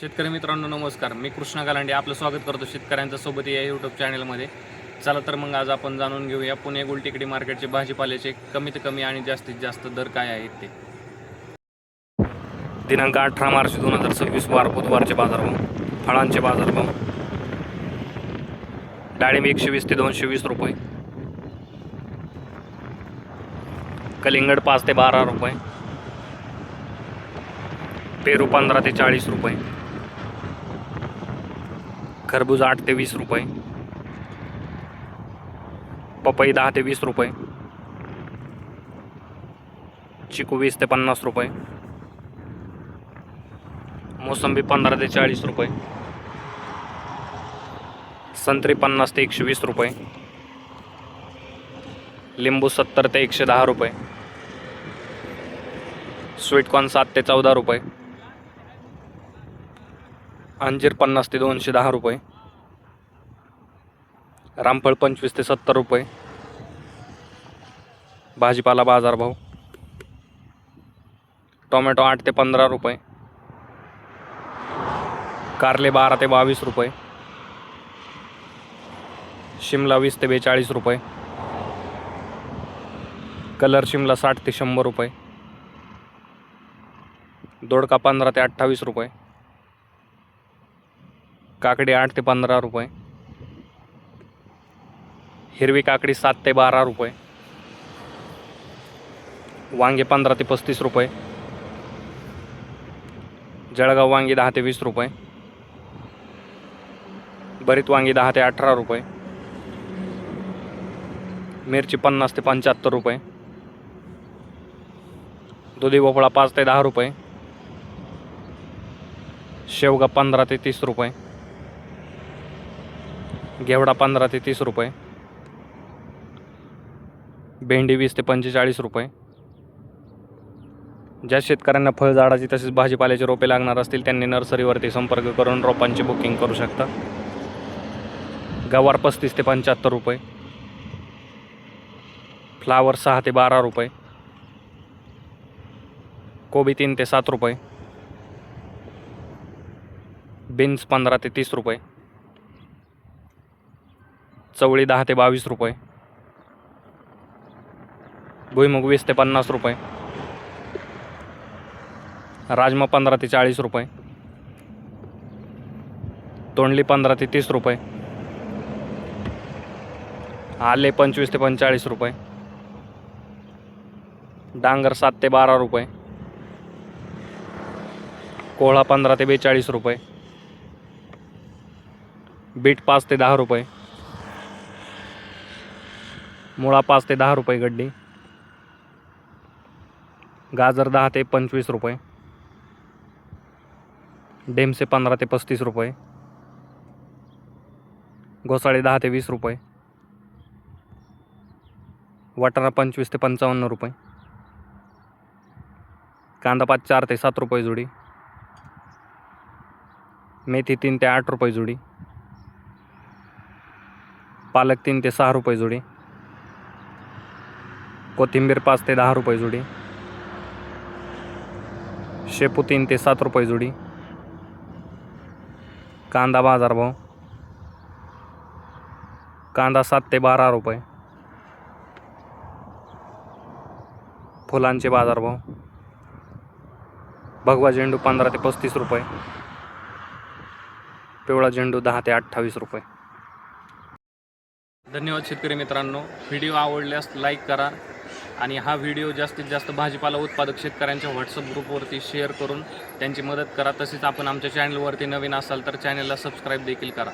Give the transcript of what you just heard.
शेतकरी मित्रांनो नमस्कार. मी कृष्णा गालांडे आपलं स्वागत करतो शेतकऱ्यांच्या सोबत या यूट्यूब चॅनलमध्ये. चला तर मग आज आपण जाणून घेऊया पुणे गुलटेकडी मार्केटचे भाजीपाल्याचे कमीत कमी आणि जास्तीत जास्त दर काय आहेत ते. दिनांक 18 मार्च 2026 वार बुधवारचे बाजारभाव. फळांचे बाजारभाव. डाळिंब 120 ते 220 रुपये. कलिंगड 5 ते 12 रुपये. पेरू 15 ते 40 रुपये. खरबूज 8 ते 20 रुपये. पपई 10 ते 20 रुपये. चिकू 20 ते 50 रुपये. मोसंबी 15 ते 40 रुपये. संत्री 50 ते 120 रुपये. लिंबू 70 ते 110 रुपये. स्वीटकॉर्न 7 ते 14 रुपये. अंजीर 50 ते 210 रुपये. रामफळ 25 ते 70 रुपये. भाजीपाला बाजारभाव. टोमॅटो 8 ते 15 रुपये. कारले 12 ते 22 रुपये. शिमला 20 ते 42 रुपये. कलर शिमला 60 ते 100 रुपये. दोडका 15 ते 28 रुपये. काकडी 8 ते 15 रुपये. हिरवी काकडी 7 ते 12 रुपये. वांगे 15 ते 35 रुपये. जळगाव वांगी 10 ते 20 रुपये. भरीत वांगी 10 ते 18 रुपये. मिरची 50 ते 75 रुपये. दुधी भोपळा 5 ते 10 रुपये. शेवगा 15 ते 30 रुपये. घेवडा 15 ते 30 रुपये. भेंडी 20 ते 45 रुपये. ज्या शेतकऱ्यांना फळझाडाची तसेच भाजीपाल्याची रोपे लागणार असतील त्यांनी नर्सरीवरती संपर्क करून रोपांची बुकिंग करू शकता. गवार 35 ते 75 रुपये. फ्लावर 6 ते 12 रुपये. कोबी 3 ते 7 रुपये. बीन्स 15 ते 30 रुपये. चवळी 10 ते 22 रुपये. भुईमुग 20 ते 50 रुपये. राजमा 15 ते 40 रुपये. तोंडली 15 ते 30 रुपये. आले 25 ते 45 रुपये. डांगर 7 ते 12 रुपये. कोहळा 15 ते 42 रुपये. बीट 5 ते 10 रुपये. मुळा 5 ते 10 रुपये गड्डी. गाजर 10 ते 25 रुपये. डेमसे 15 ते 35 रुपये. घोसाळे 10 ते 20 रुपये. वाटाणा 25 ते 55 रुपये. कांदा 5 4 ते 7 रुपये जुडी. मेथी 3 ते 8 रुपये जुडी. पालक 3 ते 6 रुपये जुडी. कोथिंबीर 5 ते 10 रुपये जुडी. शेपू 3 ते 7 रुपये जुडी. कांदा बाजारभाव. कांदा 7 ते 12 रुपये. फुलांचे बाजारभाव. भगवा झेंडू 15 ते 35 रुपये. पिवळा झेंडू 10 ते 28 रुपये. धन्यवाद शेतकरी मित्रांनो. व्हिडिओ आवडल्यास लाईक करा आणि हा व्हिडिओ जास्तीत जास्त भाजीपाला उत्पादक शेतकऱ्यांच्या व्हॉट्सअप ग्रुपवरती शेअर करून त्यांची मदत करा. तसेच आपण आमच्या चॅनलवरती नवीन असाल तर चॅनलला सबस्क्राईब देखील करा.